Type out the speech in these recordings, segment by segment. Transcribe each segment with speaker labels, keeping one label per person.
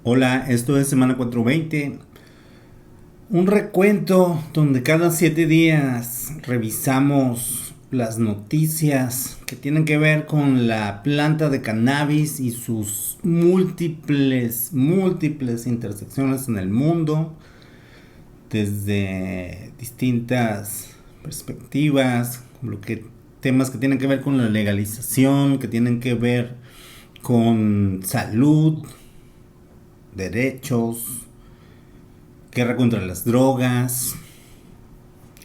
Speaker 1: Hola, esto es Semana 420, un recuento donde cada 7 días revisamos las noticias que tienen que ver con la planta de cannabis y sus múltiples intersecciones en el mundo, desde distintas perspectivas, temas que tienen que ver con la legalización, que tienen que ver con salud, derechos, guerra contra las drogas,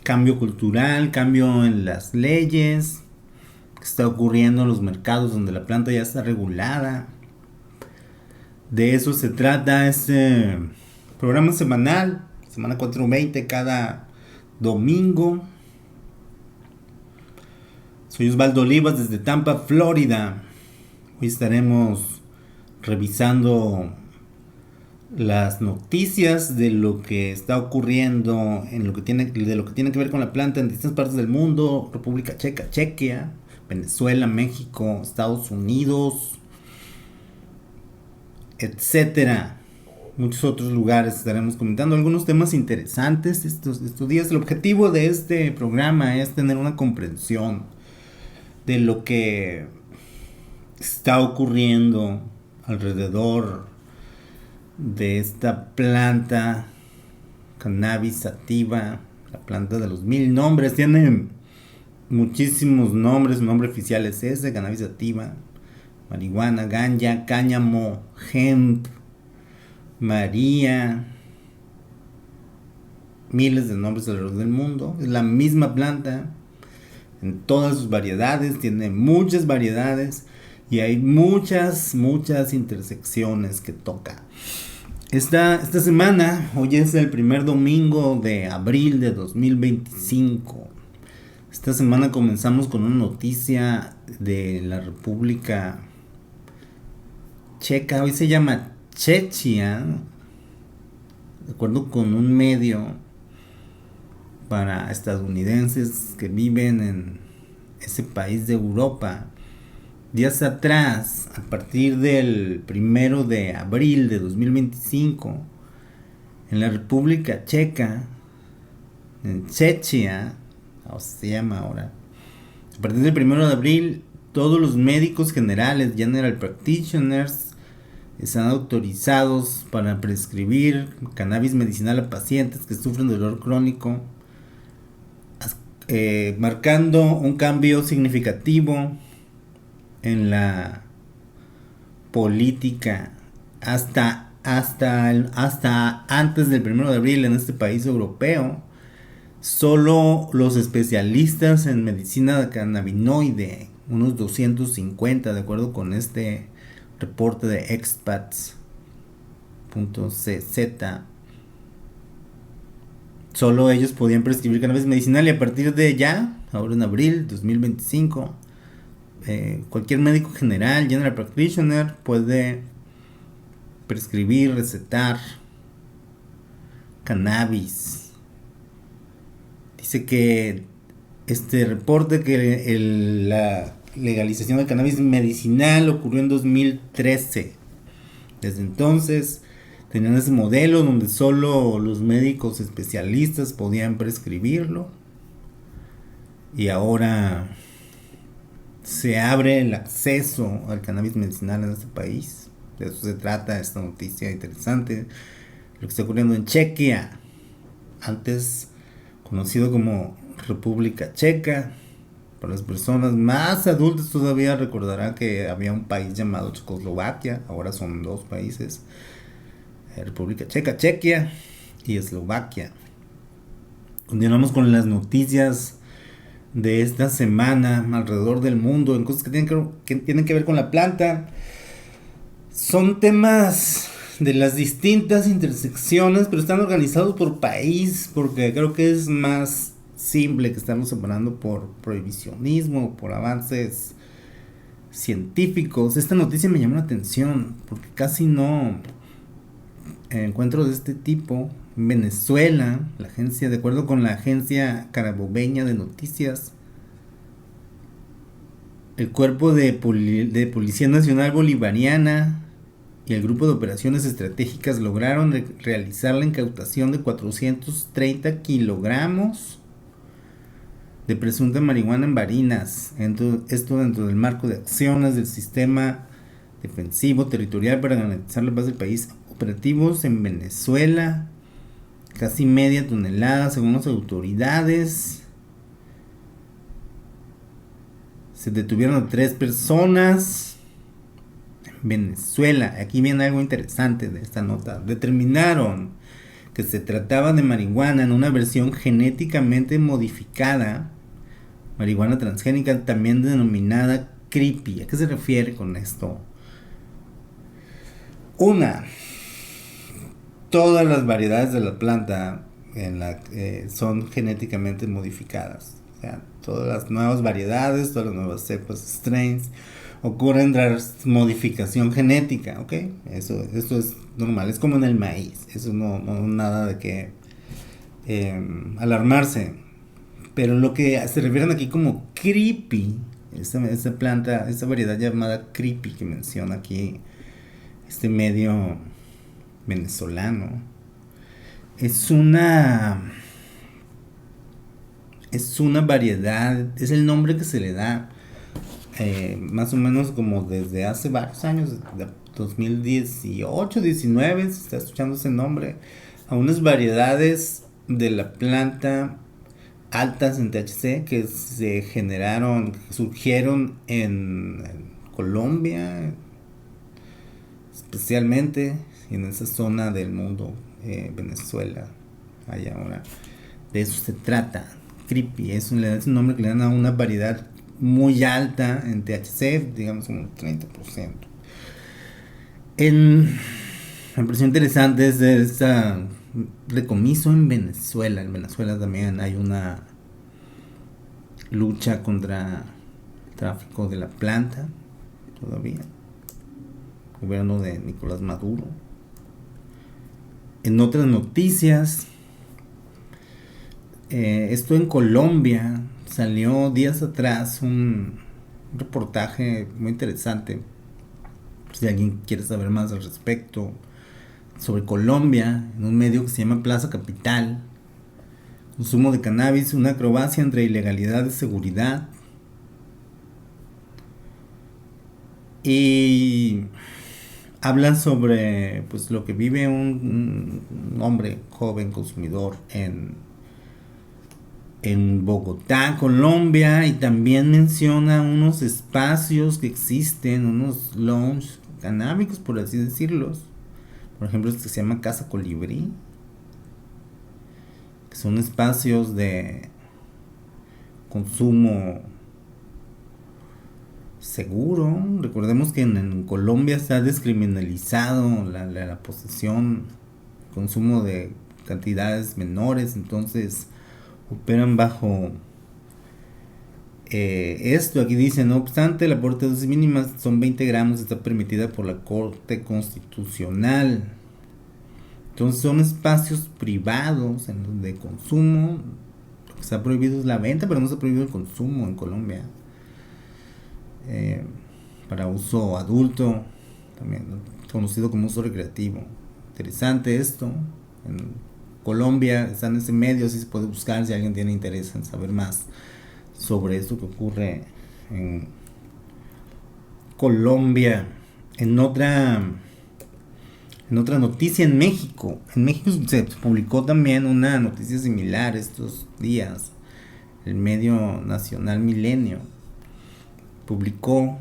Speaker 1: cambio cultural, cambio en las leyes, que está ocurriendo en los mercados donde la planta ya está regulada. De eso se trata este programa semanal, semana 420, cada domingo. Soy Osvaldo Olivas desde Tampa, Florida. Hoy estaremos revisando las noticias de lo que está ocurriendo de lo que tiene que ver con la planta en distintas partes del mundo: República Checa, Chequia, Venezuela, México, Estados Unidos, etcétera. Muchos otros lugares estaremos comentando algunos temas interesantes estos días. El objetivo de este programa es tener una comprensión de lo que está ocurriendo alrededor de esta planta cannabis sativa, la planta de los 1000 nombres. Tiene muchísimos nombres. Su nombre oficial es ese: cannabis sativa, marihuana, ganja, cáñamo, hemp, María, miles de nombres alrededor del mundo. Es la misma planta en todas sus variedades, tiene muchas variedades y hay muchas intersecciones que toca. Esta semana, hoy es el primer domingo de abril de 2025. Esta semana comenzamos con una noticia de la República Checa. Hoy se llama Chechia, de acuerdo con un medio para estadounidenses que viven en ese país de Europa. Días atrás, a partir del 1 de abril de 2025, en la República Checa, en Chechia, o se llama ahora, a partir del 1 de abril, todos los médicos generales, general practitioners, están autorizados para prescribir cannabis medicinal a pacientes que sufren de dolor crónico, marcando un cambio significativo en la política. Hasta antes del 1 de abril, en este país europeo, solo los especialistas en medicina cannabinoide, unos 250, de acuerdo con este reporte de expats.cz, solo ellos podían prescribir cannabis medicinal. Y a partir de ya, ahora en abril 2025, cualquier médico general, general practitioner, puede prescribir, recetar cannabis. Dice que este reporte que la legalización del cannabis medicinal ocurrió en 2013. Desde entonces tenían ese modelo donde solo los médicos especialistas podían prescribirlo, y ahora se abre el acceso al cannabis medicinal en este país. De eso se trata esta noticia interesante. Lo que está ocurriendo en Chequia, antes conocido como República Checa. Para las personas más adultas todavía recordarán que había un país llamado Checoslovaquia. Ahora son dos países: República Checa, Chequia y Eslovaquia. Continuamos con las noticias de esta semana alrededor del mundo, en cosas que tienen que ver con la planta. Son temas de las distintas intersecciones, pero están organizados por país, porque creo que es más simple que estarnos separando por prohibicionismo, por avances científicos. Esta noticia me llamó la atención porque casi no encuentro de este tipo. En Venezuela, de acuerdo con la agencia carabobeña de noticias, el cuerpo de Policía Nacional Bolivariana y el Grupo de Operaciones Estratégicas lograron realizar la incautación de 430 kilogramos de presunta marihuana en Barinas. Esto dentro del marco de acciones del sistema defensivo territorial para garantizar la paz del país. Operativos en Venezuela, casi media tonelada según las autoridades. Se detuvieron a 3 personas en Venezuela. Aquí viene algo interesante de esta nota. Determinaron que se trataba de marihuana en una versión genéticamente modificada, marihuana transgénica, también denominada creepy. ¿A qué se refiere con esto? Todas las variedades de la planta son genéticamente modificadas. O sea, todas las nuevas variedades, todas las nuevas cepas, strains, ocurren tras modificación genética, ¿ok? Eso es normal, es como en el maíz. Eso no nada de que alarmarse. Pero lo que se refieren aquí como creepy, esta planta, esta variedad llamada creepy que menciona aquí este medio venezolano, es una variedad, es el nombre que se le da más o menos como desde hace varios años, de 2018, 19, se está escuchando ese nombre, a unas variedades de la planta altas en THC que surgieron en Colombia, especialmente en esa zona del mundo, Venezuela, allá ahora. De eso se trata. Creepy es un nombre que le dan a una variedad muy alta en THC, digamos un 30%. Me pareció interesante es de esta decomiso en Venezuela. En Venezuela también hay una lucha contra el tráfico de la planta todavía. Gobierno de Nicolás Maduro. En otras noticias, esto en Colombia, salió días atrás un reportaje muy interesante. Si alguien quiere saber más al respecto, sobre Colombia, en un medio que se llama Plaza Capital. Consumo de cannabis, una acrobacia entre ilegalidad y seguridad. Y hablan sobre pues lo que vive un hombre joven consumidor en Bogotá, Colombia, y también menciona unos espacios que existen, unos lounge canábicos, por así decirlos. Por ejemplo, este se llama Casa Colibrí, que son espacios de consumo seguro. Recordemos que en Colombia está descriminalizado la posesión, consumo de cantidades menores, entonces operan bajo esto. Aquí dice, no obstante, la aporte de dosis mínimas son 20 gramos, está permitida por la Corte Constitucional. Entonces son espacios privados en donde consumo. Lo que está prohibido es la venta, pero no está prohibido el consumo en Colombia. Para uso adulto, también conocido como uso recreativo. Interesante esto. En Colombia está en ese medio, así se puede buscar si alguien tiene interés en saber más sobre esto que ocurre en Colombia. En otra noticia, en México se publicó también una noticia similar estos días. El medio nacional Milenio publicó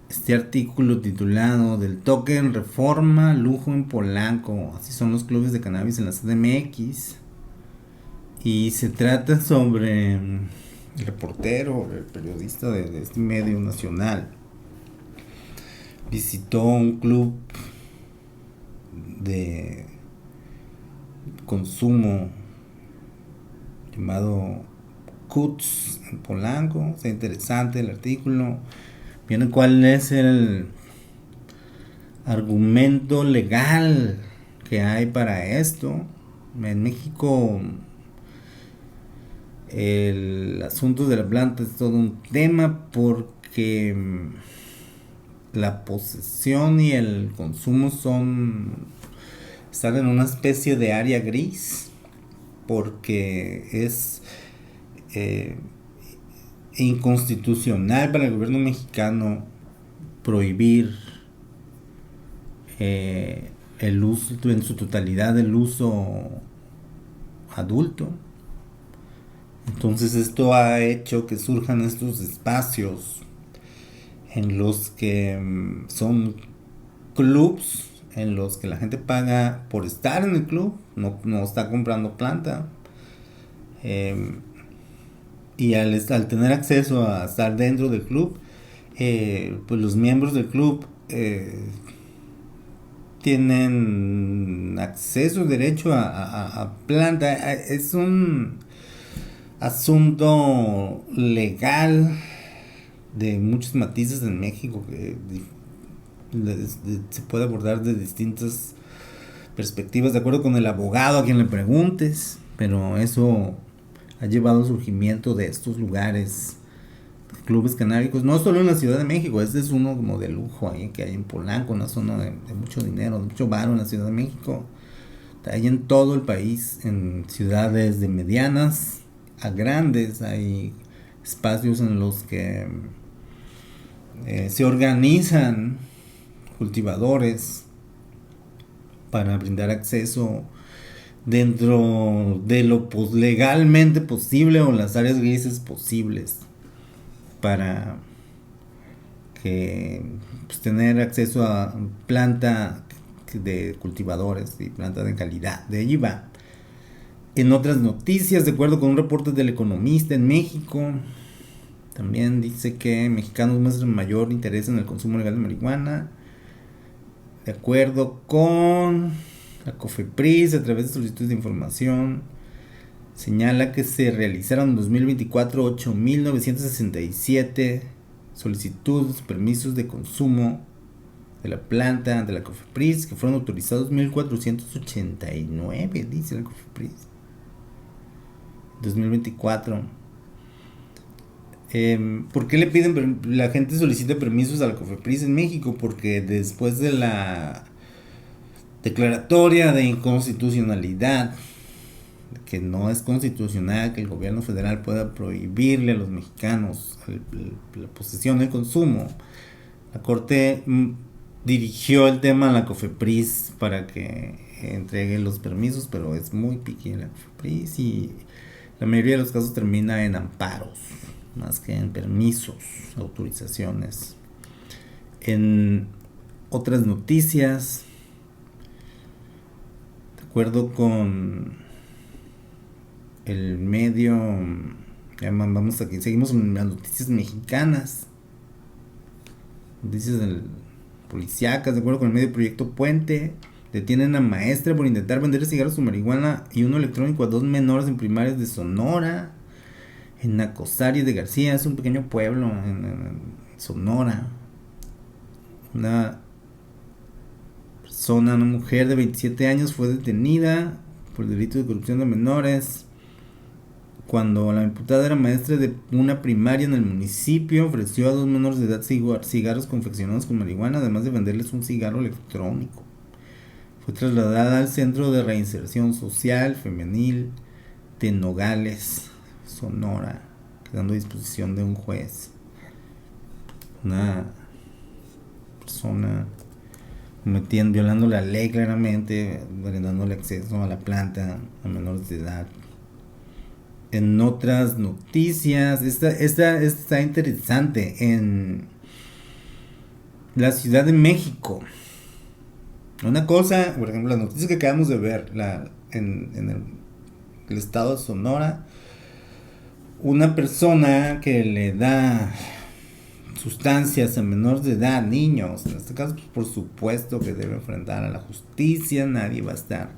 Speaker 1: este artículo titulado "Del toque en Reforma, lujo en Polanco". Así son los clubes de cannabis en la CDMX. Y se trata sobre el reportero, el periodista de este medio nacional. Visitó un club de consumo llamado Cuts en Polanco. Está interesante el artículo. Viene cuál es el argumento legal que hay para esto. En México el asunto de la planta es todo un tema porque la posesión y el consumo están en una especie de área gris, porque es eh, inconstitucional para el gobierno mexicano prohibir el uso en su totalidad, el uso adulto. Entonces esto ha hecho que surjan estos espacios en los que son clubs, en los que la gente paga por estar en el club, no está comprando planta. Y al tener acceso a estar dentro del club, pues los miembros del club tienen acceso, derecho a planta. Es un asunto legal de muchos matices en México que se puede abordar de distintas perspectivas de acuerdo con el abogado a quien le preguntes, pero eso ha llevado al surgimiento de estos lugares, clubes canábicos, no solo en la Ciudad de México. Este es uno como de lujo ahí que hay en Polanco, una zona de mucho dinero, de mucho varo en la Ciudad de México. Hay en todo el país, en ciudades de medianas a grandes, hay espacios en los que se organizan cultivadores para brindar acceso dentro de lo legalmente posible o las áreas grises posibles para que pues, tener acceso a planta de cultivadores y planta de calidad. De allí va. En otras noticias, de acuerdo con un reporte del Economista en México, también dice que mexicanos muestran mayor interés en el consumo legal de marihuana. De acuerdo con la COFEPRIS, a través de solicitudes de información, señala que se realizaron en 2024 8.967 solicitudes, permisos de consumo de la planta de la COFEPRIS, que fueron autorizados 1.489, dice la COFEPRIS. 2024. ¿Por qué le piden, la gente solicita permisos a la COFEPRIS en México? Porque después de la declaratoria de inconstitucionalidad, que no es constitucional que el gobierno federal pueda prohibirle a los mexicanos la posesión, el consumo, la Corte dirigió el tema a la COFEPRIS para que entregue los permisos, pero es muy piqui la COFEPRIS y la mayoría de los casos termina en amparos más que en permisos, autorizaciones. En otras noticias, de acuerdo con el medio, vamos aquí, seguimos en las noticias mexicanas, noticias policíacas. De acuerdo con el medio Proyecto Puente, detienen a maestra por intentar vender cigarros o marihuana y uno electrónico a 2 menores en primarias de Sonora. En Nacosari de García, es un pequeño pueblo en Sonora. Una persona, una mujer de 27 años fue detenida por delito de corrupción de menores cuando la imputada era maestra de una primaria en el municipio. Ofreció a 2 menores de edad cigarros confeccionados con marihuana, además de venderles un cigarro electrónico. Fue trasladada al Centro de Reinserción Social Femenil de Nogales, Sonora, quedando a disposición de un juez. Una persona violando la ley claramente, brindándole acceso a la planta a menores de edad. En otras noticias, esta está interesante. En la Ciudad de México, una cosa, por ejemplo, las noticias que acabamos de ver en el estado de Sonora, una persona que le da sustancias a menores de edad, niños, en este caso, pues, por supuesto que debe enfrentar a la justicia. Nadie va a estar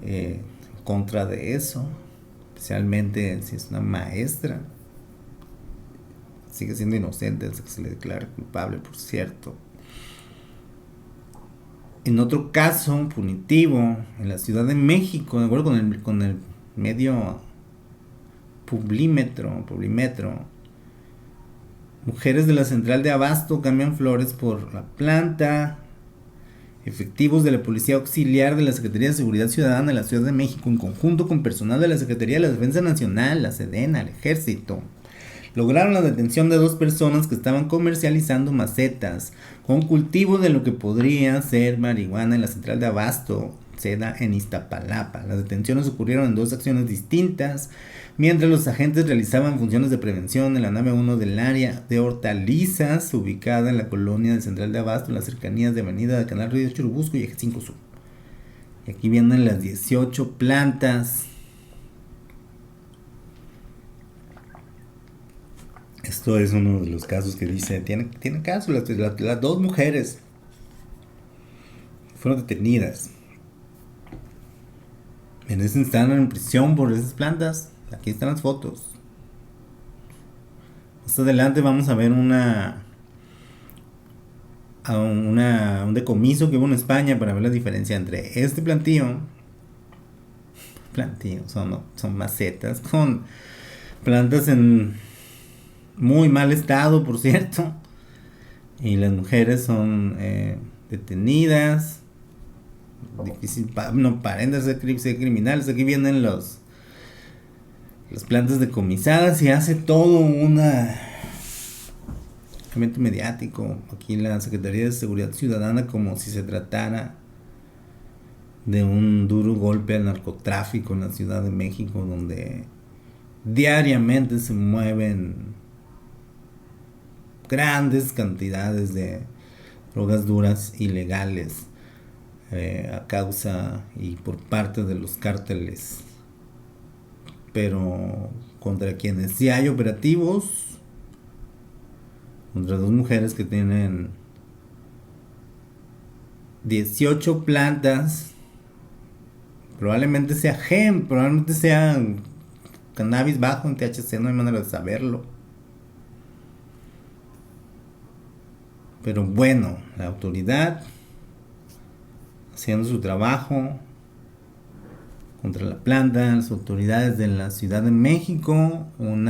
Speaker 1: en contra de eso, especialmente si es una maestra. Sigue siendo inocente hasta que se le declara culpable, por cierto. En otro caso punitivo, en la Ciudad de México, de acuerdo con el medio Publímetro, Mujeres de la central de abasto cambian flores por la planta. Efectivos de la Policía Auxiliar de la Secretaría de Seguridad Ciudadana de la Ciudad de México, en conjunto con personal de la Secretaría de la Defensa Nacional, la Sedena, el Ejército, lograron la detención de 2 personas que estaban comercializando macetas con cultivo de lo que podría ser marihuana en la central de abasto Seda en Iztapalapa. Las detenciones ocurrieron en 2 acciones distintas, mientras los agentes realizaban funciones de prevención en la nave 1 del área de hortalizas, ubicada en la colonia del Central de Abasto, en las cercanías de Avenida de Canal Río Churubusco y Eje 5 Sur. Y aquí vienen las 18 plantas. Esto es uno de los casos que dice, tiene caso, las 2 mujeres fueron detenidas. En ese están en prisión por esas plantas. Aquí están las fotos. Más adelante vamos a ver un decomiso que hubo en España para ver la diferencia entre este plantío, son macetas con plantas en muy mal estado, por cierto, y las mujeres son detenidas. Difícil, no paren de ser criminales. Aquí vienen las plantas decomisadas y hace todo un evento mediático aquí en la Secretaría de Seguridad Ciudadana, como si se tratara de un duro golpe al narcotráfico en la Ciudad de México, donde diariamente se mueven grandes cantidades de drogas duras ilegales a causa y por parte de los cárteles, pero contra quienes sí hay operativos, contra 2 mujeres que tienen 18 plantas, probablemente sea probablemente sea cannabis bajo en THC, no hay manera de saberlo. Pero bueno, la autoridad haciendo su trabajo contra la planta, las autoridades de la Ciudad de México, un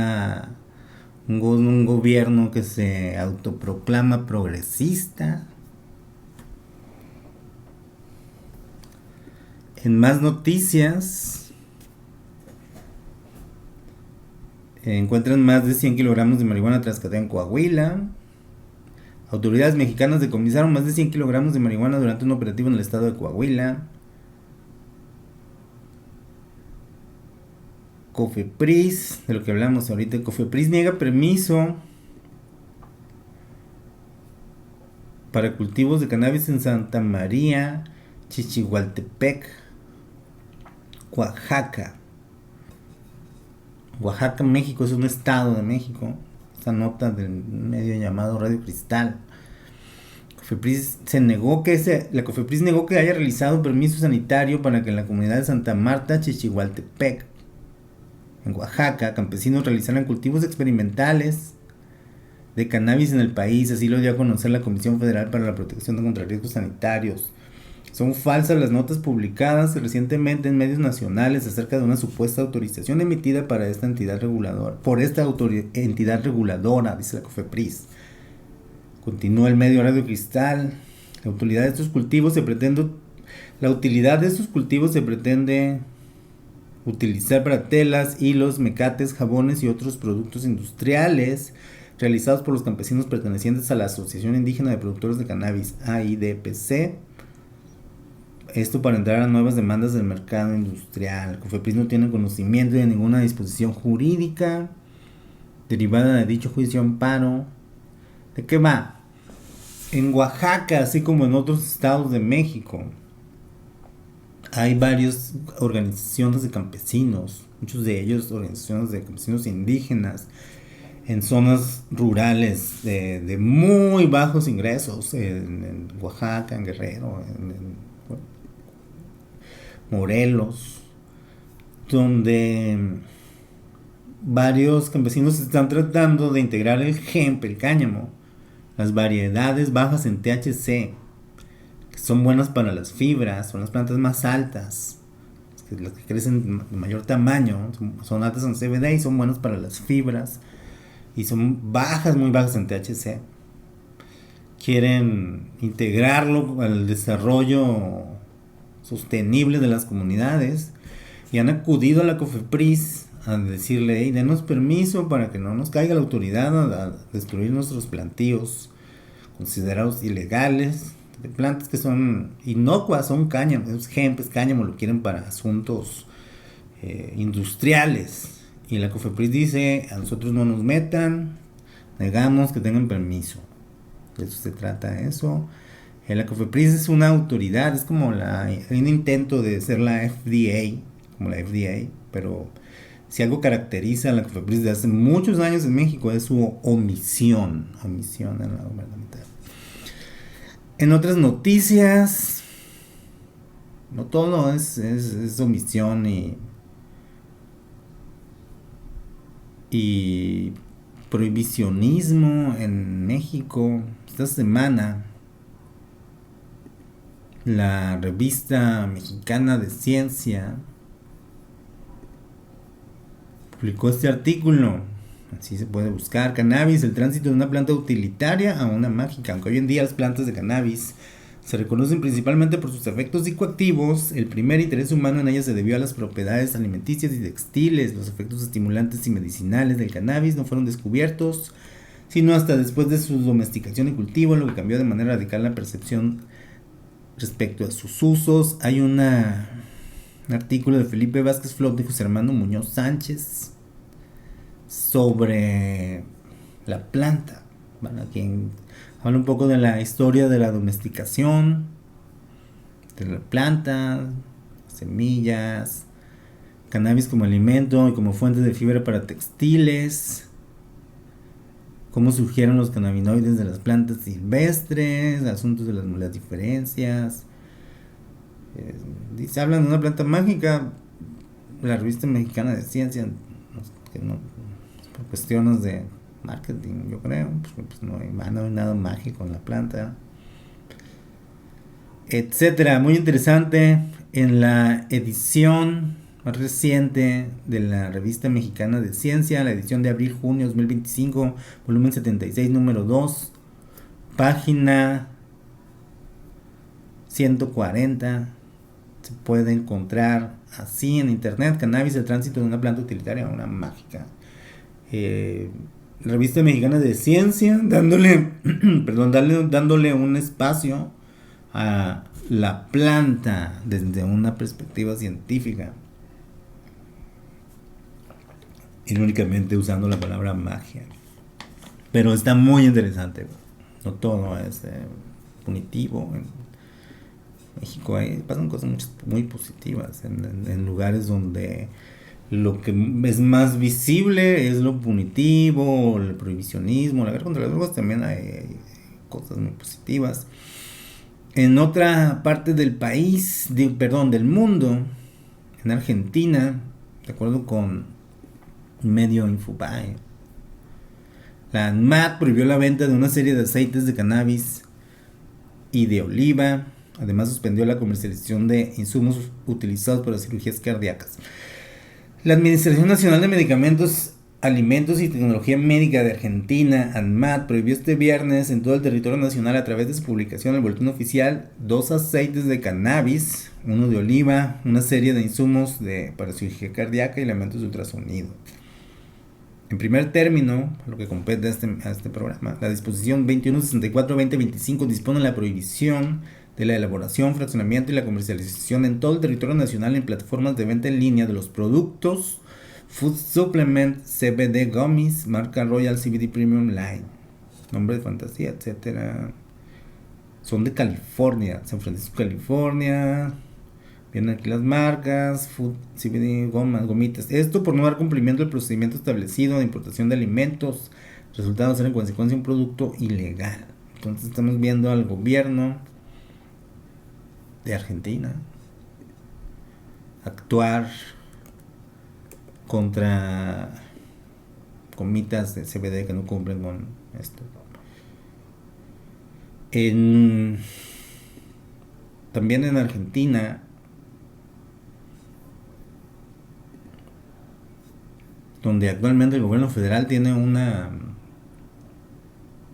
Speaker 1: gobierno que se autoproclama progresista. En más noticias, encuentran más de 100 kilogramos de marihuana trascadada en Coahuila. Autoridades mexicanas decomisaron más de 100 kilogramos de marihuana durante un operativo en el estado de Coahuila. Cofepris, de lo que hablamos ahorita, Cofepris niega permiso para cultivos de cannabis en Santa María, Chichihualtepec, Oaxaca. Oaxaca, México, es un estado de México. Esta nota del medio llamado Radio Cristal. La Cofepris negó que haya realizado permiso sanitario para que en la comunidad de Santa Marta, Chichihualtepec, en Oaxaca, campesinos realizaran cultivos experimentales de cannabis en el país. Así lo dio a conocer la Comisión Federal para la Protección contra Riesgos Sanitarios. Son falsas las notas publicadas recientemente en medios nacionales acerca de una supuesta autorización emitida para esta entidad reguladora, entidad reguladora, dice la Cofepris. Continúa el medio Radio Cristal. La utilidad de estos cultivos se pretende utilizar para telas, hilos, mecates, jabones y otros productos industriales realizados por los campesinos pertenecientes a la Asociación Indígena de Productores de Cannabis, AIDPC. Esto para entrar a nuevas demandas del mercado industrial. Cofepris no tiene conocimiento de ninguna disposición jurídica derivada de dicho juicio amparo. ¿De qué va? En Oaxaca, así como en otros estados de México, hay varias organizaciones de campesinos, muchos de ellos organizaciones de campesinos indígenas, en zonas rurales de muy bajos ingresos, en Oaxaca, en Guerrero, en Morelos, donde varios campesinos están tratando de integrar el hemp, el cáñamo, las variedades bajas en THC, que son buenas para las fibras, son las plantas más altas, las que crecen de mayor tamaño, son altas en CBD y son buenas para las fibras, y son bajas, muy bajas en THC. Quieren integrarlo al desarrollo sostenible de las comunidades y han acudido a la COFEPRIS a decirle: hey, denos permiso para que no nos caiga la autoridad a destruir nuestros plantíos considerados ilegales de plantas que son inocuas, son cáñamo, es hemp, es cáñamo, lo quieren para asuntos industriales. Y la COFEPRIS dice: a nosotros no nos metan, negamos que tengan permiso. De eso se trata eso. La COFEPRIS es una autoridad, es como un intento de ser la FDA, como la FDA, pero si algo caracteriza a la COFEPRIS de hace muchos años en México es su omisión en la gubernamental. En otras noticias, no todo es omisión y prohibicionismo en México. Esta semana la revista mexicana de ciencia publicó este artículo, así se puede buscar: cannabis, el tránsito de una planta utilitaria a una mágica. Aunque hoy en día las plantas de cannabis se reconocen principalmente por sus efectos psicoactivos, el primer interés humano en ellas se debió a las propiedades alimenticias y textiles. Los efectos estimulantes y medicinales del cannabis no fueron descubiertos sino hasta después de su domesticación y cultivo, lo que cambió de manera radical la percepción respecto a sus usos. Hay un artículo de Felipe Vázquez Flot y José Armando Muñoz Sánchez sobre la planta, bueno, quien habla un poco de la historia de la domesticación de la planta, semillas, cannabis como alimento y como fuente de fibra para textiles, cómo surgieron los cannabinoides de las plantas silvestres, asuntos de las diferencias. Se hablan de una planta mágica, la revista mexicana de ciencia, que no, por cuestiones de marketing, yo creo, pues no hay nada mágico en la planta, etcétera. Muy interesante. En la edición más reciente de la revista mexicana de ciencia, la edición de abril-junio 2025, volumen 76, número 2, página 140, se puede encontrar así en internet: cannabis, el tránsito de una planta utilitaria a una mágica. Revista mexicana de ciencia dándole dándole un espacio a la planta desde una perspectiva científica, irónicamente usando la palabra magia. Pero está muy interesante. No todo es punitivo. En México pasan cosas muy positivas en lugares donde lo que es más visible es lo punitivo, el prohibicionismo. La guerra contra las drogas también hay cosas muy positivas. En otra parte del país, del mundo, en Argentina, de acuerdo con medio Infobae, la ANMAT prohibió la venta de una serie de aceites de cannabis y de oliva. Además, suspendió la comercialización de insumos utilizados para cirugías cardíacas. La Administración Nacional de Medicamentos, Alimentos y Tecnología Médica de Argentina, ANMAT, prohibió este viernes en todo el territorio nacional, a través de su publicación en el boletín oficial, 2 aceites de cannabis, uno de oliva, una serie de insumos para cirugía cardíaca y elementos de ultrasonido. En primer término, lo que compete a este programa, la disposición 2164-2025 dispone la prohibición de la elaboración, fraccionamiento y la comercialización en todo el territorio nacional en plataformas de venta en línea de los productos Food Supplement CBD Gummies marca Royal CBD Premium Line, nombre de fantasía, etcétera. Son de California, San Francisco, California. Vienen aquí las marcas: Food CBD gomitas. Esto por no dar cumplimiento al procedimiento establecido de importación de alimentos, resultado ser en consecuencia un producto ilegal. Entonces estamos viendo al gobierno de Argentina actuar contra gomitas de CBD que no cumplen con esto. También en Argentina donde actualmente el gobierno federal tiene una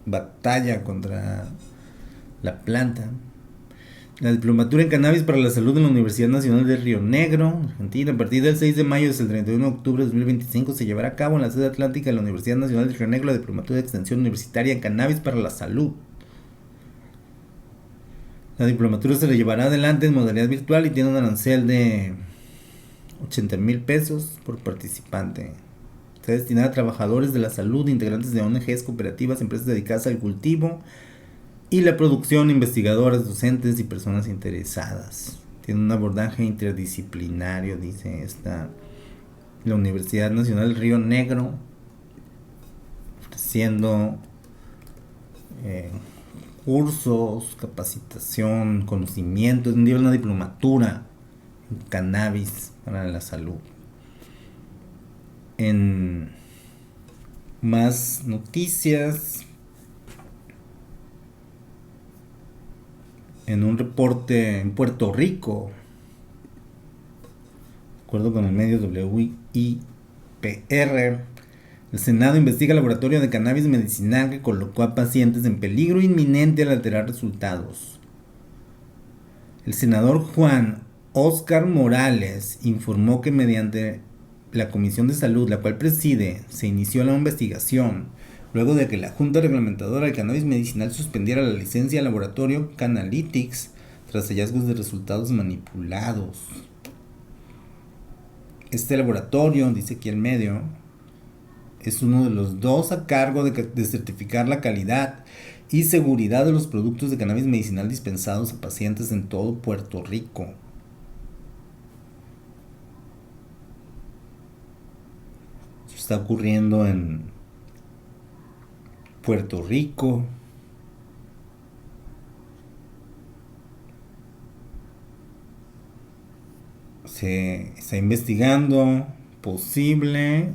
Speaker 1: batalla contra la planta. La diplomatura en cannabis para la salud en la Universidad Nacional de Río Negro, Argentina, a partir del 6 de mayo hasta el 31 de octubre de 2025 se llevará a cabo en la sede atlántica de la Universidad Nacional de Río Negro la diplomatura de extensión universitaria en cannabis para la salud. La diplomatura se le llevará adelante en modalidad virtual y tiene un arancel de 80,000 pesos por participante. Está destinada a trabajadores de la salud, integrantes de ONGs, cooperativas, empresas dedicadas al cultivo y la producción, investigadores, docentes y personas interesadas. Tiene un abordaje interdisciplinario, dice la Universidad Nacional del Río Negro, ofreciendo cursos, capacitación, conocimiento, es una diplomatura en cannabis para la salud. En más noticias, en un reporte en Puerto Rico, de acuerdo con el medio WIPR, el Senado investiga el laboratorio de cannabis medicinal que colocó a pacientes en peligro inminente al alterar resultados. El senador Juan Óscar Morales informó que mediante la Comisión de Salud, la cual preside, se inició la investigación luego de que la Junta Reglamentadora del Cannabis Medicinal suspendiera la licencia al laboratorio Cannalytics tras hallazgos de resultados manipulados. Este laboratorio, dice aquí el medio, es uno de los dos a cargo de certificar la calidad y seguridad de los productos de cannabis medicinal dispensados a pacientes en todo Puerto Rico. Esto está ocurriendo en Puerto Rico. Se está investigando posible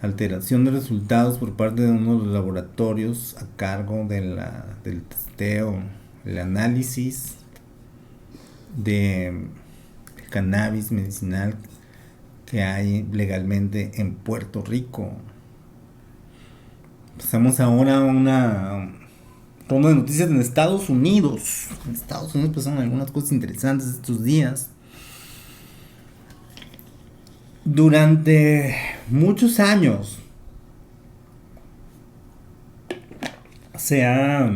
Speaker 1: alteración de resultados por parte de uno de los laboratorios a cargo del testeo, el análisis de cannabis medicinal que hay legalmente en Puerto Rico. Pasamos ahora a una ronda de noticias en Estados Unidos. En Estados Unidos pasaron algunas cosas interesantes estos días. Durante muchos años se ha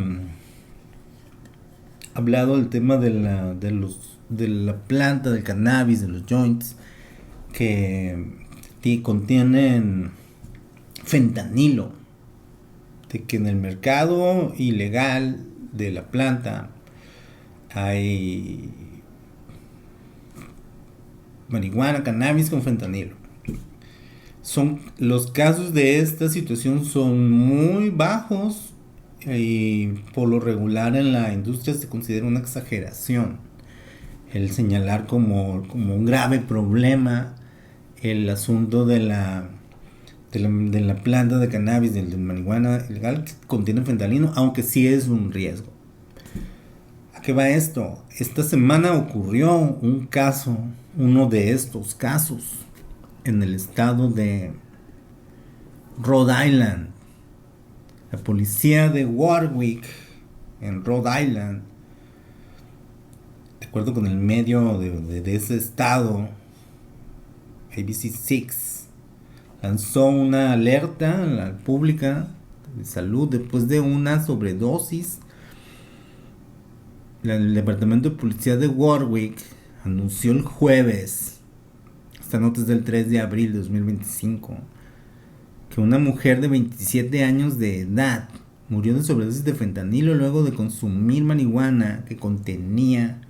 Speaker 1: hablado del tema de la planta del cannabis, de los joints, que contienen fentanilo, de que en el mercado ilegal de la planta hay marihuana, cannabis con fentanilo. Los casos de esta situación son muy bajos y por lo regular en la industria se considera una exageración el señalar como un grave problema el asunto de la planta de cannabis, de marihuana ilegal que contiene fentanilo, aunque sí es un riesgo. ¿A qué va esto? Esta semana ocurrió uno de estos casos en el estado de Rhode Island. La policía de Warwick, en Rhode Island, de acuerdo con el medio de ese estado, ABC6, lanzó una alerta pública de salud después de una sobredosis. El departamento de policía de Warwick anunció el jueves, esta nota es del 3 de abril de 2025, que una mujer de 27 años de edad murió de sobredosis de fentanilo luego de consumir marihuana que contenía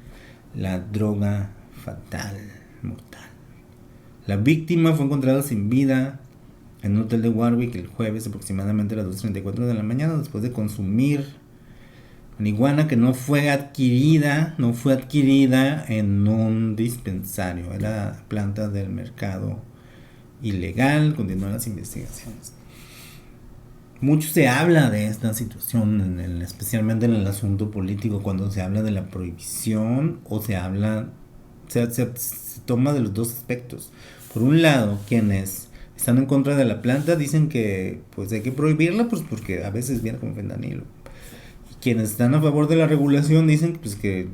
Speaker 1: la droga fatal, mortal. La víctima fue encontrada sin vida en un hotel de Warwick el jueves aproximadamente a las 2:34 de la mañana después de consumir marihuana que no fue adquirida en un dispensario. Era planta del mercado ilegal. Continúan las investigaciones. Mucho se habla de esta situación, especialmente en el asunto político, cuando se habla de la prohibición o se toma de los dos aspectos. Por un lado, quienes están en contra de la planta dicen que pues hay que prohibirla, pues porque a veces viene con fentanilo. Quienes están a favor de la regulación dicen pues que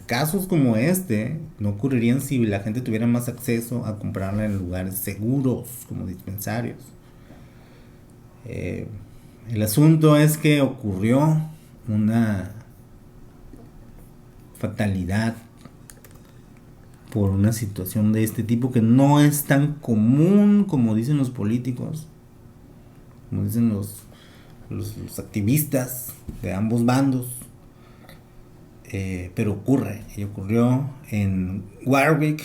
Speaker 1: casos como este no ocurrirían si la gente tuviera más acceso a comprarla en lugares seguros como dispensarios. El asunto es que ocurrió una fatalidad por una situación de este tipo que no es tan común como dicen los políticos, como dicen los activistas de ambos bandos. Pero ocurre, y ocurrió en Warwick,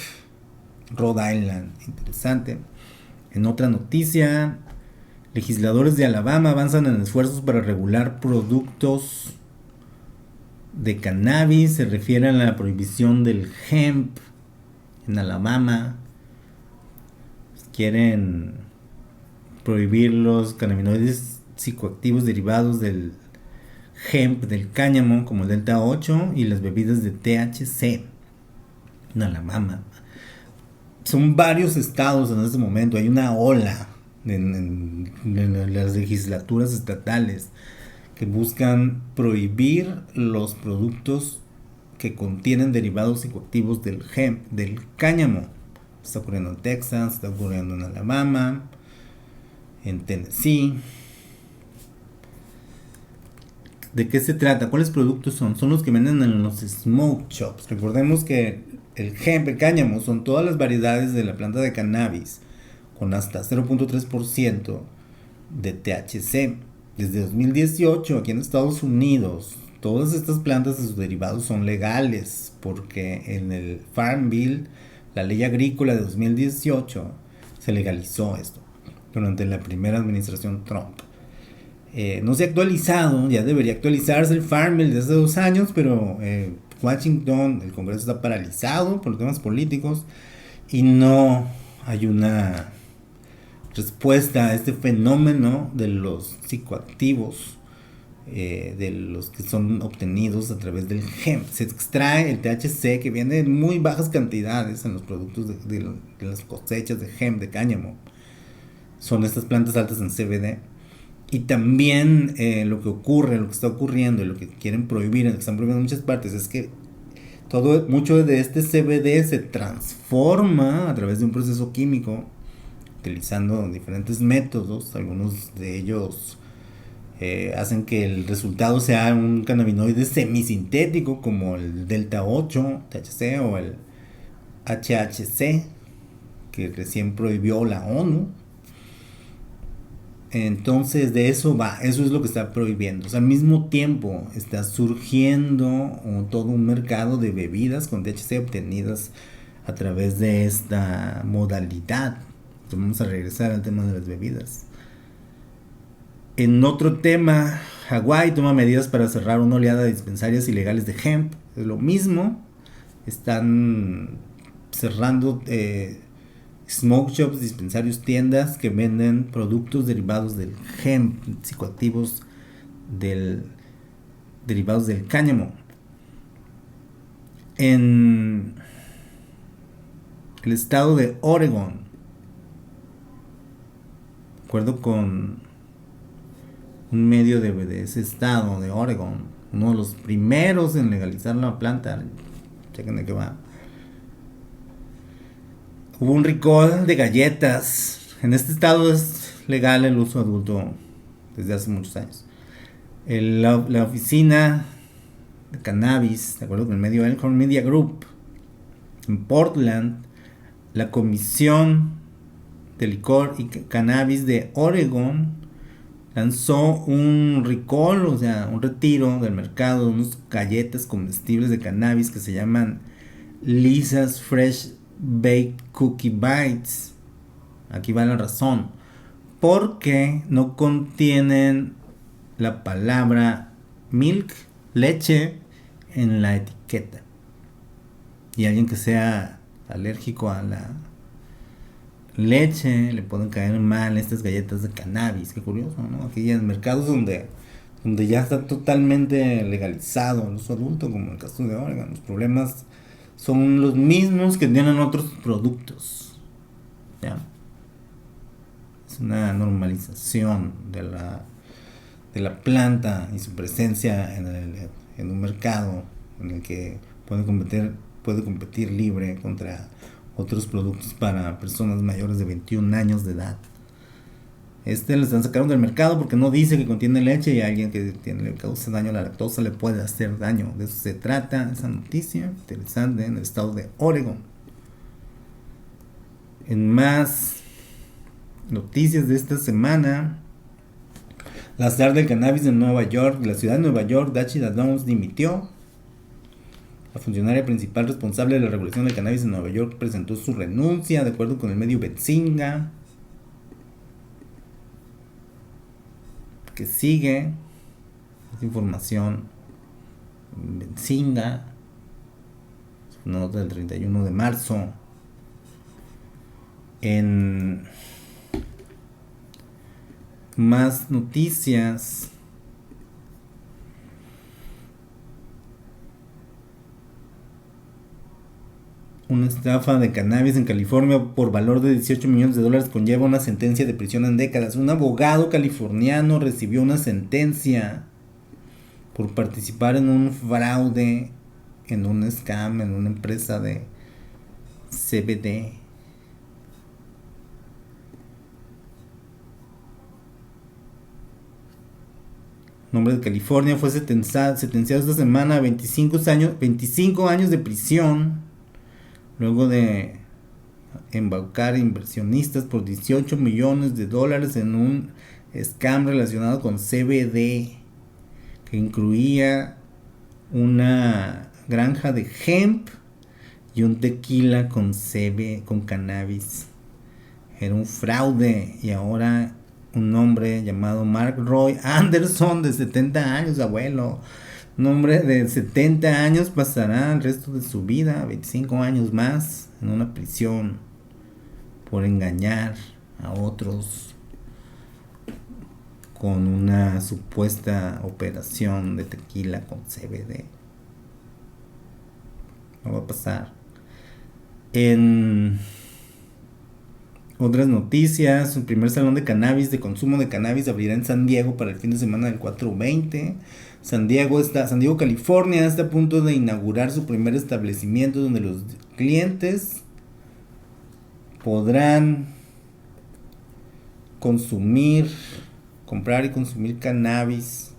Speaker 1: Rhode Island. Interesante. En otra noticia, legisladores de Alabama avanzan en esfuerzos para regular productos de cannabis. Se refiere a la prohibición del hemp en Alabama. Quieren prohibir los cannabinoides psicoactivos derivados del hemp, del cáñamo, como el delta 8 y las bebidas de THC en Alabama. Son varios estados en este momento, hay una ola en las legislaturas estatales que buscan prohibir los productos que contienen derivados psicoactivos del hemp, del cáñamo. Está ocurriendo en Texas, está ocurriendo en Alabama, en Tennessee. ¿De qué se trata? ¿Cuáles productos son? Son los que venden en los smoke shops. Recordemos que el hemp, el cáñamo, son todas las variedades de la planta de cannabis con hasta 0.3% de THC. Desde 2018, aquí en Estados Unidos, todas estas plantas y sus derivados son legales porque en el Farm Bill, la ley agrícola de 2018, se legalizó esto durante la primera administración Trump. No se ha actualizado, ya debería actualizarse el Farm Bill desde hace 2 años, pero Washington, el Congreso está paralizado por temas políticos y no hay una respuesta a este fenómeno de los psicoactivos, de los que son obtenidos a través del hemp. Se extrae el THC que viene en muy bajas cantidades en los productos de las cosechas de hemp, de cáñamo. Son estas plantas altas en CBD. Y también lo que ocurre, lo que está ocurriendo y lo que quieren prohibir, lo que están prohibiendo en muchas partes, es que mucho de este CBD se transforma a través de un proceso químico, utilizando diferentes métodos. Algunos de ellos hacen que el resultado sea un cannabinoide semisintético, como el delta 8 THC o el HHC, que recién prohibió la ONU. Entonces de eso va, eso es lo que está prohibiendo. O sea, al mismo tiempo está surgiendo todo un mercado de bebidas con THC obtenidas a través de esta modalidad. Entonces vamos a regresar al tema de las bebidas. En otro tema, Hawái toma medidas para cerrar una oleada de dispensarios ilegales de hemp. Es lo mismo, están cerrando smoke shops, dispensarios, tiendas que venden productos derivados del hemp, psicoactivos derivados del cáñamo. En el estado de Oregon, de acuerdo con un medio de ese estado de Oregon, uno de los primeros en legalizar la planta, chequen de qué va. Hubo un recall de galletas. En este estado es legal el uso adulto desde hace muchos años. La oficina de cannabis, de acuerdo con el medio Elkhorn Media Group, en Portland, la Comisión de Licor y Cannabis de Oregon lanzó un recall, o sea, un retiro del mercado de unas galletas comestibles de cannabis que se llaman Lisa's Fresh Baked Cookie Bites. Aquí va la razón: porque no contienen la palabra milk, leche, en la etiqueta. Y alguien que sea alérgico a la leche le pueden caer mal estas galletas de cannabis. Qué curioso, ¿no? Aquí en mercados donde ya está totalmente legalizado el uso adulto, como en el caso de Oregon, los problemas son los mismos que tienen otros productos. ¿Ya? Es una normalización de la planta y su presencia en un mercado en el que puede competir libre contra otros productos para personas mayores de 21 años de edad. Lo están sacando del mercado porque no dice que contiene leche, y a alguien que le causa daño a la lactosa le puede hacer daño. De eso se trata esa noticia interesante en el estado de Oregon. En más noticias de esta semana, la zar del cannabis de Nueva York, la ciudad de Nueva York, Rachida Downs, dimitió. La funcionaria principal responsable de la regulación del cannabis en Nueva York presentó su renuncia, de acuerdo con el medio Benzinga, que sigue esta información. Benzinga, una nota del 31 de marzo. En más noticias, una estafa de cannabis en California por valor de 18 millones de dólares conlleva una sentencia de prisión en décadas. Un abogado californiano recibió una sentencia por participar en un fraude, en un scam, en una empresa de CBD. Un hombre de California fue sentenciado esta semana a 25 años de prisión, luego de embaucar inversionistas por 18 millones de dólares en un scam relacionado con CBD, que incluía una granja de hemp y un tequila con cannabis. Era un fraude, y ahora un hombre llamado Mark Roy Anderson, de 70 años, abuelo, un hombre de 70 años, pasará el resto de su vida, 25 años más, en una prisión por engañar a otros con una supuesta operación de tequila con CBD. No va a pasar. En otras noticias, el primer salón de cannabis, de consumo de cannabis, abrirá en San Diego para el fin de semana del 4/20. San Diego, California, está a punto de inaugurar su primer establecimiento donde los clientes podrán comprar y consumir cannabis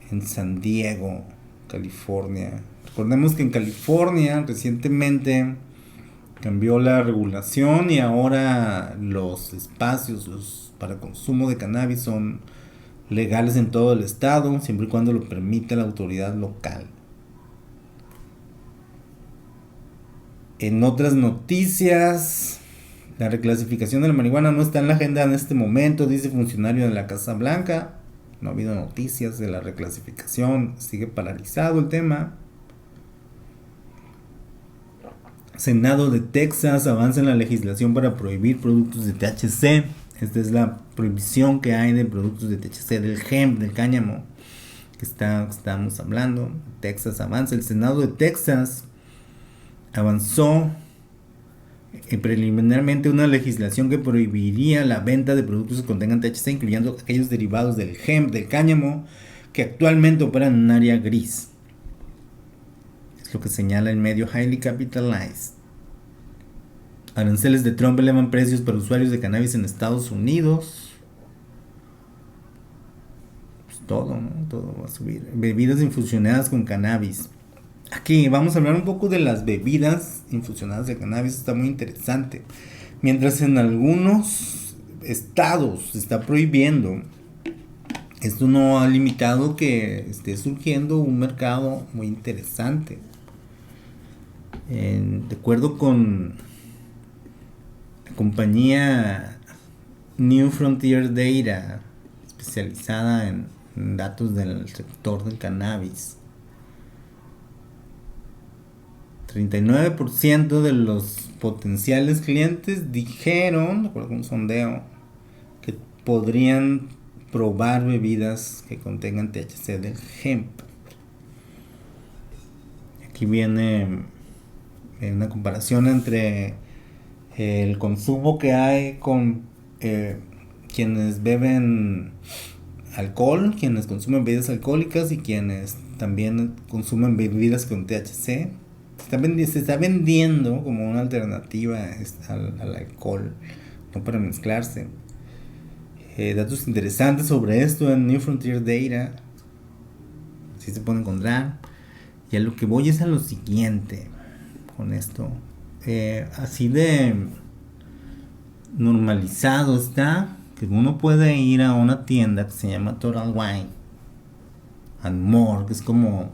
Speaker 1: en San Diego, California. Recordemos que en California recientemente cambió la regulación y ahora los espacios para consumo de cannabis son legales en todo el estado, siempre y cuando lo permita la autoridad local. En otras noticias, la reclasificación de la marihuana no está en la agenda en este momento, dice funcionario de la Casa Blanca. No ha habido noticias de la reclasificación, sigue paralizado el tema. Senado de Texas avanza en la legislación para prohibir productos de THC. Esta es la prohibición que hay de productos de THC, del hemp, del cáñamo que estamos hablando. Texas avanza. El Senado de Texas avanzó preliminarmente una legislación que prohibiría la venta de productos que contengan THC, incluyendo aquellos derivados del hemp, del cáñamo, que actualmente operan en un área gris. Es lo que señala el medio Highly Capitalized. Aranceles de Trump elevan precios para usuarios de cannabis en Estados Unidos. Pues todo va a subir. Bebidas infusionadas con cannabis. Aquí vamos a hablar un poco de las bebidas infusionadas de cannabis. Está muy interesante. Mientras en algunos estados se está prohibiendo, esto no ha limitado que esté surgiendo un mercado muy interesante. De acuerdo con la compañía New Frontier Data, especializada en datos del sector del cannabis, 39% de los potenciales clientes dijeron, de acuerdo con un sondeo, que podrían probar bebidas que contengan THC del hemp. Aquí viene una comparación entre el consumo que hay con quienes beben alcohol, quienes consumen bebidas alcohólicas y quienes también consumen bebidas con THC. Se está vendiendo como una alternativa al alcohol, no para mezclarse. Datos interesantes sobre esto en New Frontier Data, si se puede encontrar. Y a lo que voy es a lo siguiente con esto. Así de normalizado está que uno puede ir a una tienda que se llama Total Wine and More, que es como,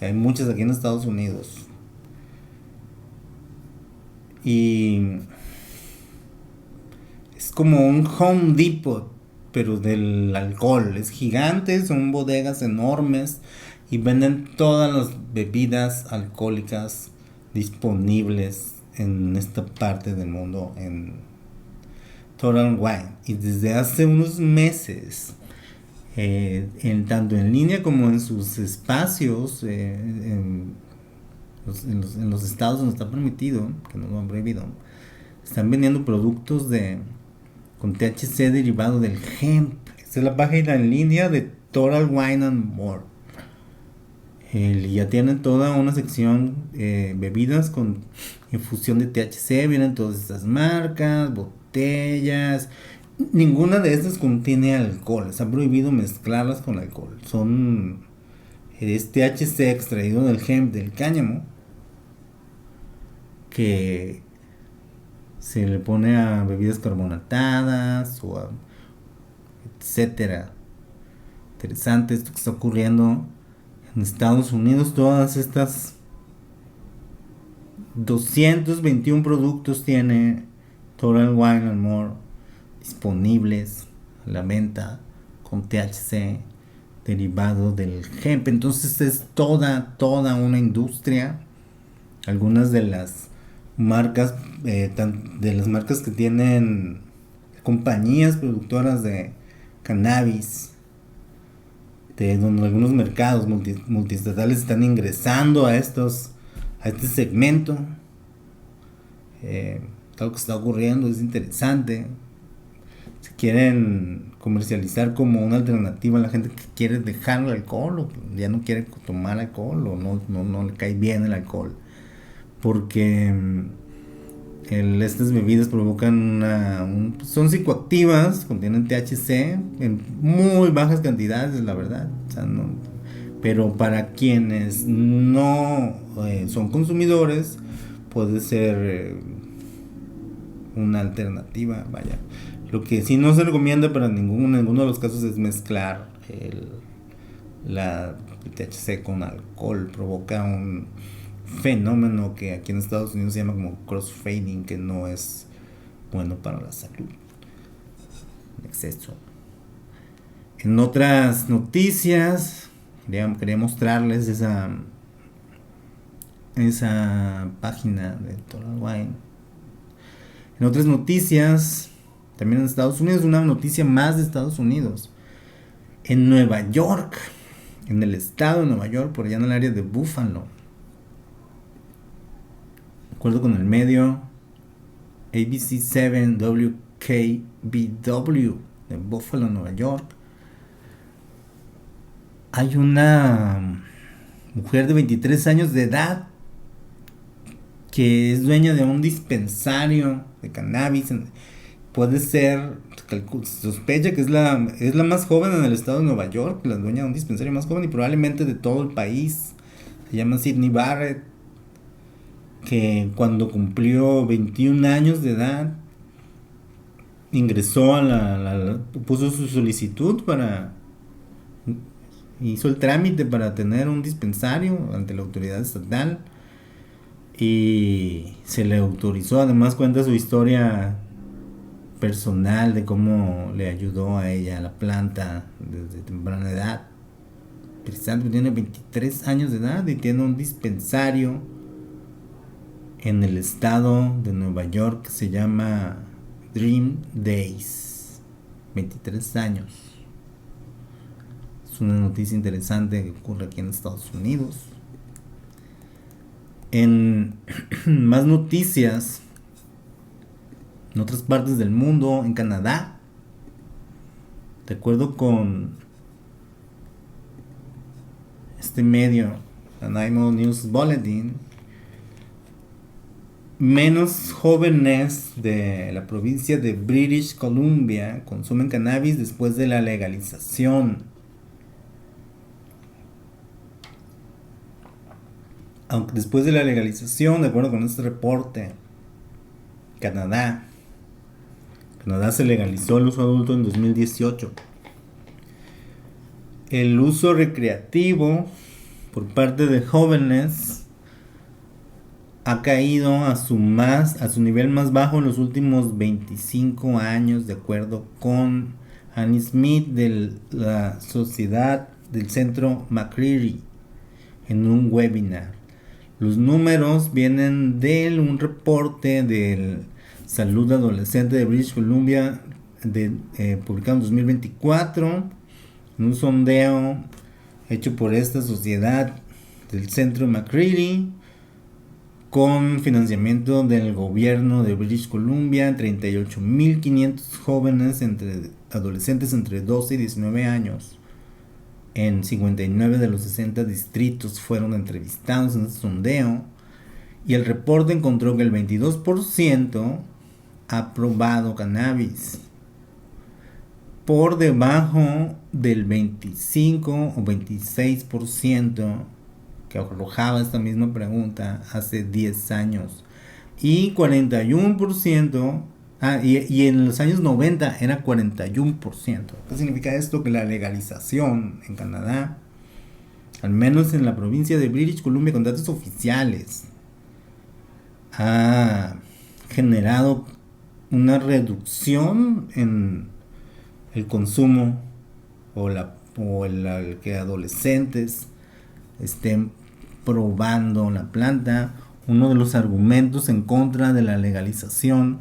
Speaker 1: hay muchas aquí en Estados Unidos, y es como un Home Depot pero del alcohol. Es gigante, son bodegas enormes y venden todas las bebidas alcohólicas disponibles en esta parte del mundo en Total Wine. Y desde hace unos meses, tanto en línea como en sus espacios, en los estados donde está permitido, que no lo han prohibido, están vendiendo productos con THC derivado del hemp. Esta es la página en línea de Total Wine and More. Ya tienen toda una sección bebidas con infusión de THC. Vienen todas estas marcas, botellas. Ninguna de estas contiene alcohol. Está prohibido mezclarlas con alcohol. Es THC extraído del hemp, del cáñamo, que se le pone a bebidas carbonatadas o a etcétera. Interesante esto que está ocurriendo en Estados Unidos. Todas estas 221 productos tiene Total Wine and More disponibles a la venta con THC derivado del hemp. Entonces es toda una industria. Algunas de las marcas de las marcas que tienen compañías productoras de cannabis, de donde algunos mercados multiestatales están ingresando a este segmento. Algo que está ocurriendo es interesante. Se quieren comercializar como una alternativa a la gente que quiere dejar el alcohol o ya no quiere tomar alcohol o no le cae bien el alcohol, porque estas bebidas provocan son psicoactivas, contienen THC en muy bajas cantidades, la verdad. O sea, pero para quienes no son consumidores, puede ser una alternativa, vaya. Lo que sí no se recomienda para ninguno de los casos es mezclar el THC con alcohol. Provoca un fenómeno que aquí en Estados Unidos se llama como crossfading, que no es bueno para la salud en exceso. En otras noticias, quería mostrarles esa página de Total Wine. En otras noticias, también en Estados Unidos, una noticia más de Estados Unidos. En Nueva York, en el estado de Nueva York, por allá en el área de Buffalo, de acuerdo con el medio ABC7 WKBW de Buffalo, Nueva York, hay una mujer de 23 años de edad que es dueña de un dispensario de cannabis. Puede ser, sospecha que es la más joven en el estado de Nueva York, la dueña de un dispensario más joven y probablemente de todo el país. Se llama Sydney Barrett, que cuando cumplió 21 años de edad ingresó puso su solicitud hizo el trámite para tener un dispensario ante la autoridad estatal y se le autorizó. Además cuenta su historia personal de cómo le ayudó a ella la planta desde temprana edad. Interesante, tiene 23 años de edad y tiene un dispensario en el estado de Nueva York que se llama Dream Days. 23 años. Es una noticia interesante que ocurre aquí en Estados Unidos. En más noticias, en otras partes del mundo, en Canadá, de acuerdo con este medio, Nanaimo News Bulletin, menos jóvenes de la provincia de British Columbia consumen cannabis después de la legalización. Aunque después de la legalización, de acuerdo con este reporte, Canadá se legalizó el uso adulto en 2018. El uso recreativo por parte de jóvenes ha caído a su nivel más bajo en los últimos 25 años, de acuerdo con Annie Smith de la Sociedad del Centro McCreary en un webinar. Los números vienen de un reporte del Salud Adolescente de British Columbia publicado en 2024, en un sondeo hecho por esta sociedad del Centro McCreary con financiamiento del gobierno de British Columbia. 38.500 jóvenes adolescentes entre 12 y 19 años en 59 de los 60 distritos fueron entrevistados en este sondeo, y el reporte encontró que el 22% ha probado cannabis, por debajo del 25 o 26% que arrojaba esta misma pregunta hace 10 años. Y 41%, y en los años 90 era 41%. ¿Qué significa esto? Que la legalización en Canadá, al menos en la provincia de British Columbia, con datos oficiales, ha generado una reducción en el consumo o el que adolescentes estén probando la planta. Uno de los argumentos en contra de la legalización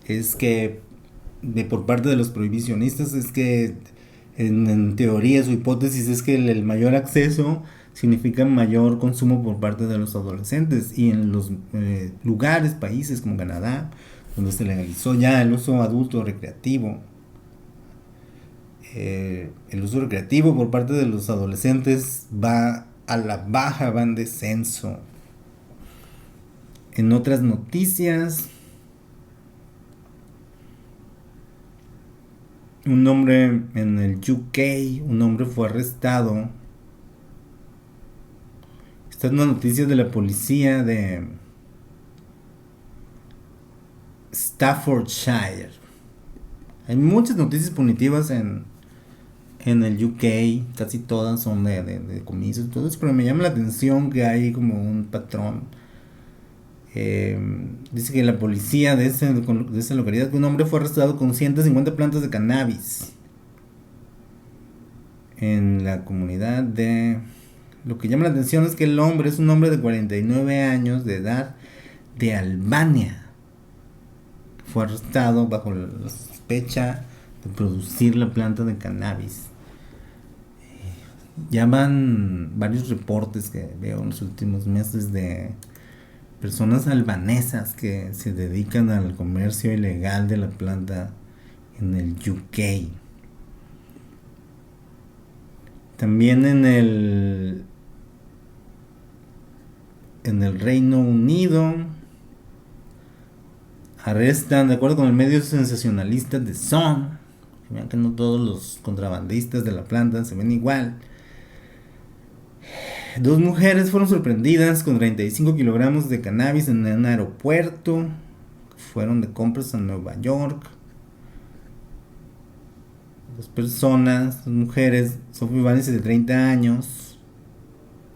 Speaker 1: es que por parte de los prohibicionistas es que en teoría su hipótesis es que el mayor acceso significa mayor consumo por parte de los adolescentes, y en los países como Canadá, donde se legalizó ya el uso adulto recreativo, el uso recreativo por parte de los adolescentes va a la baja, va en descenso. En otras noticias, un hombre en el UK, un hombre fue arrestado. Esta es una noticia de la policía de Staffordshire. Hay muchas noticias punitivas en el UK, casi todas son de comicios y todo eso, pero me llama la atención que hay como un patrón. Dice que la policía de esa localidad, que un hombre fue arrestado con 150 plantas de cannabis en la comunidad de... Lo que llama la atención es que el hombre es un hombre de 49 años de edad de Albania. Fue arrestado bajo la sospecha de producir la planta de cannabis. Ya van varios reportes que veo en los últimos meses de personas albanesas que se dedican al comercio ilegal de la planta en el UK. También en el Reino Unido arrestan, de acuerdo con el medio sensacionalista The Sun, vean que no todos los contrabandistas de la planta se ven igual. 2 mujeres fueron sorprendidas con 35 kilogramos de cannabis en un aeropuerto. Fueron de compras a Nueva York. 2 mujeres, Sophie Vance de 30 años,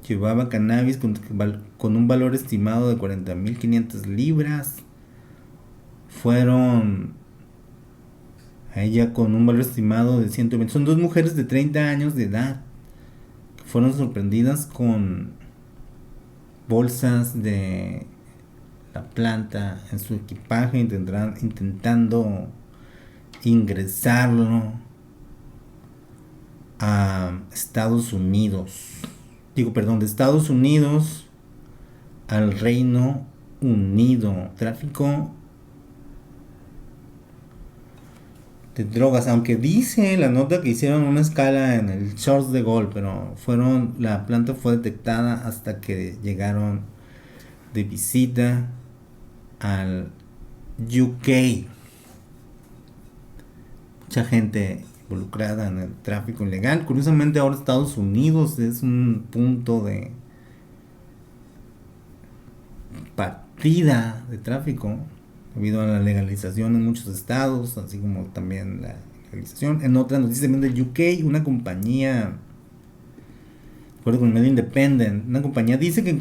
Speaker 1: llevaba cannabis con un valor estimado de 40.500 libras. Fueron a ella con un valor estimado de 120. Son 2 mujeres de 30 años de edad que fueron sorprendidas con bolsas de la planta en su equipaje, intentando ingresarlo a Estados Unidos. De Estados Unidos al Reino Unido. Tráfico de drogas, aunque dice la nota que hicieron una escala en el Charles de Gaulle, pero la planta fue detectada hasta que llegaron de visita al UK. Mucha gente involucrada en el tráfico ilegal. Curiosamente ahora Estados Unidos es un punto de partida de tráfico debido a la legalización en muchos estados, así como también la legalización. En otra noticia también de UK, una compañía, recuerdo con el medio Independent, una compañía dice que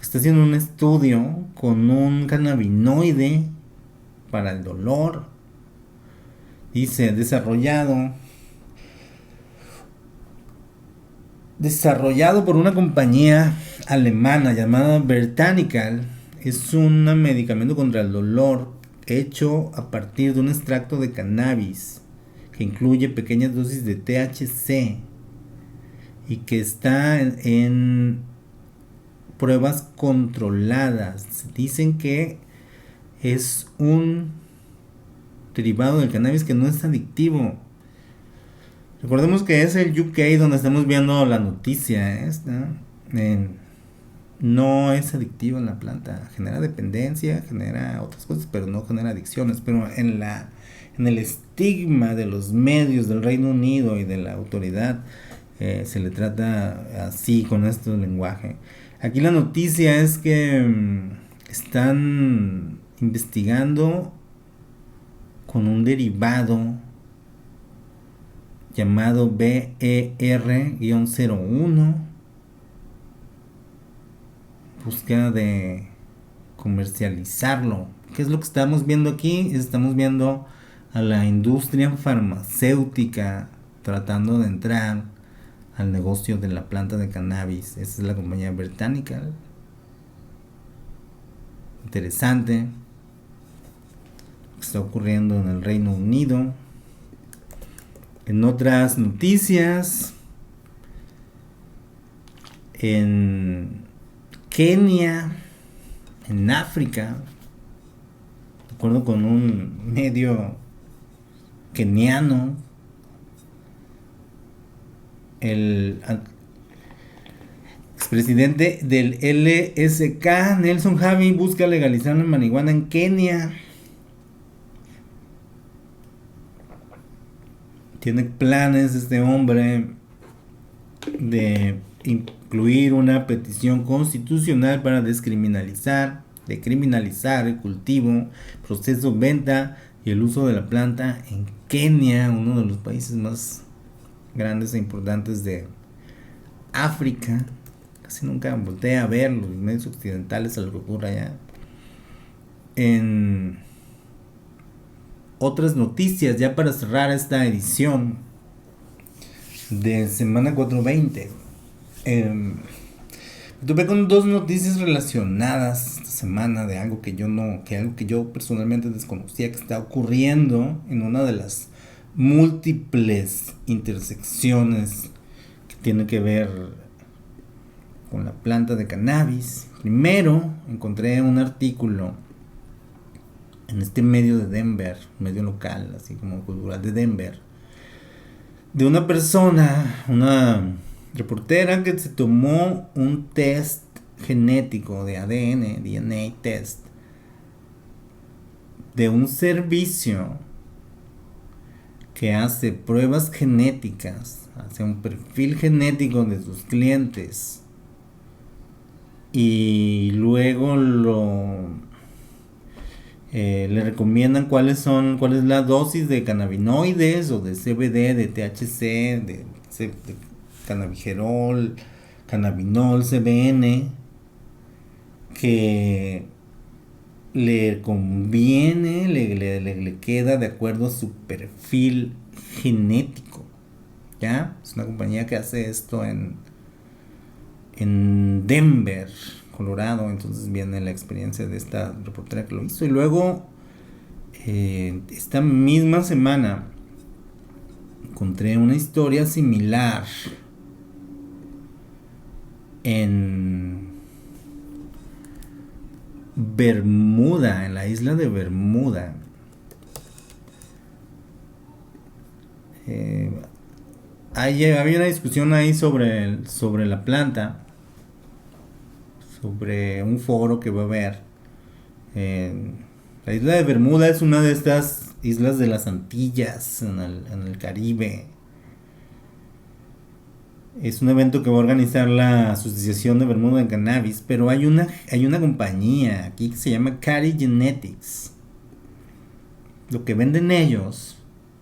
Speaker 1: está haciendo un estudio con un cannabinoide para el dolor. Dice, desarrollado por una compañía alemana llamada Vertanical. Es un medicamento contra el dolor hecho a partir de un extracto de cannabis que incluye pequeñas dosis de THC y que está en pruebas controladas. Dicen que es un derivado del cannabis que no es adictivo. Recordemos que es el UK donde estamos viendo la noticia esta. No es adictiva en la planta. Genera dependencia, genera otras cosas, pero no genera adicciones. Pero en el estigma de los medios del Reino Unido y de la autoridad se le trata así, con este lenguaje. Aquí la noticia es que están investigando con un derivado llamado BER-01, búsqueda de comercializarlo. ¿Qué es lo que estamos viendo aquí? Estamos viendo a la industria farmacéutica tratando de entrar al negocio de la planta de cannabis. Esa es la compañía Vertanical. Interesante lo que está ocurriendo en el Reino Unido. En otras noticias, en Kenia, en África, de acuerdo con un medio keniano, el expresidente del LSK, Nelson Javi, busca legalizar la marihuana en Kenia. Tiene planes este hombre de incluir una petición constitucional para decriminalizar el cultivo, proceso, venta y el uso de la planta en Kenia, uno de los países más grandes e importantes de África. Casi nunca voltea a ver los medios occidentales a lo que ocurre allá. En otras noticias, ya para cerrar esta edición de Semana 420, me topé con dos noticias relacionadas esta semana de algo que yo personalmente desconocía que está ocurriendo en una de las múltiples intersecciones que tiene que ver con la planta de cannabis. Primero encontré un artículo en este medio de Denver, medio local, así como cultural de Denver, de una persona, una reportera que se tomó un test genético de ADN, DNA test, de un servicio que hace pruebas genéticas, hace un perfil genético de sus clientes y luego le recomiendan cuál es la dosis de cannabinoides o de CBD, de THC, de cannabigerol, cannabinol, CBN, que le conviene, le queda de acuerdo a su perfil genético. ¿Ya? Es una compañía que hace esto en Denver, Colorado. Entonces viene la experiencia de esta reportera que lo hizo. Y luego, esta misma semana, encontré una historia similar en Bermuda, en la isla de Bermuda. había una discusión ahí sobre la planta, sobre un foro que va a haber. La isla de Bermuda es una de estas islas de las Antillas en el Caribe. Es un evento que va a organizar la Asociación de Bermuda de Cannabis, pero hay una compañía aquí que se llama Cari Genetics. Lo que venden ellos,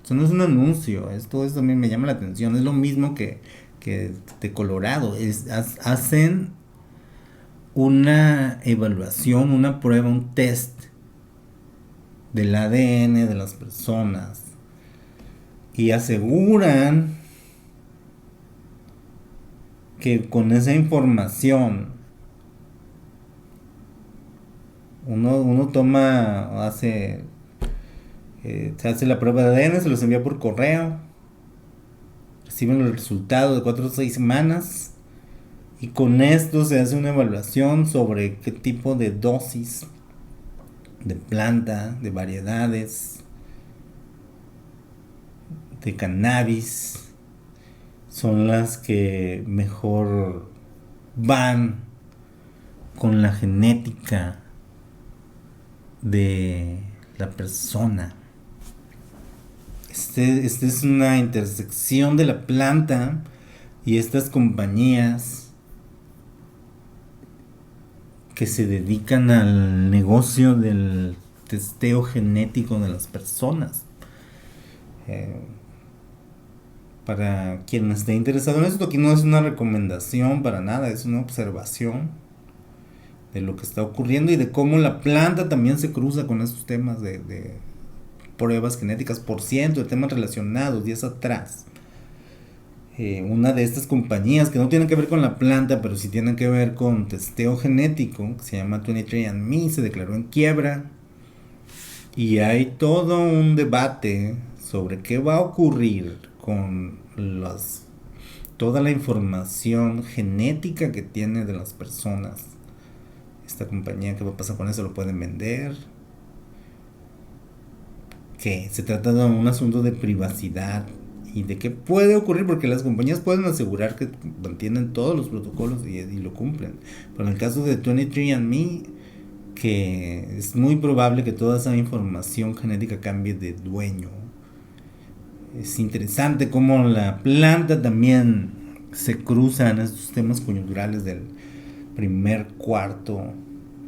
Speaker 1: eso no es un anuncio, esto también me llama la atención, es lo mismo que de Colorado, hacen una evaluación, una prueba, un test del ADN de las personas y aseguran que con esa información uno se hace la prueba de ADN, se los envía por correo, reciben el resultado de 4 o 6 semanas y con esto se hace una evaluación sobre qué tipo de dosis de planta, de variedades, de cannabis son las que mejor van con la genética de la persona. Este es una intersección de la planta y estas compañías que se dedican al negocio del testeo genético de las personas. Para quien esté interesado en esto, aquí no es una recomendación para nada, es una observación de lo que está ocurriendo y de cómo la planta también se cruza con esos temas de pruebas genéticas, por ciento de temas relacionados días atrás. Una de estas compañías que no tienen que ver con la planta, pero sí tienen que ver con testeo genético, que se llama 23andMe, se declaró en quiebra. Y hay todo un debate sobre qué va a ocurrir con toda la información genética que tiene de las personas. Esta compañía, ¿qué va a pasar con eso? ¿Lo pueden vender? Que se trata de un asunto de privacidad y de qué puede ocurrir, porque las compañías pueden asegurar que mantienen todos los protocolos y lo cumplen. Pero en el caso de 23andMe, que es muy probable que toda esa información genética cambie de dueño. Es interesante cómo la planta también se cruza en estos temas coyunturales del primer cuarto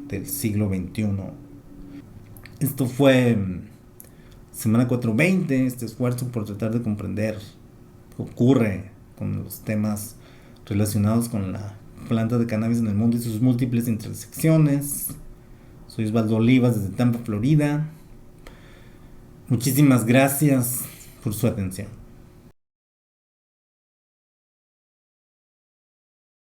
Speaker 1: del siglo XXI. Esto fue Semana 420, este esfuerzo por tratar de comprender qué ocurre con los temas relacionados con la planta de cannabis en el mundo y sus múltiples intersecciones. Soy Osvaldo Olivas desde Tampa, Florida. Muchísimas gracias por su atención.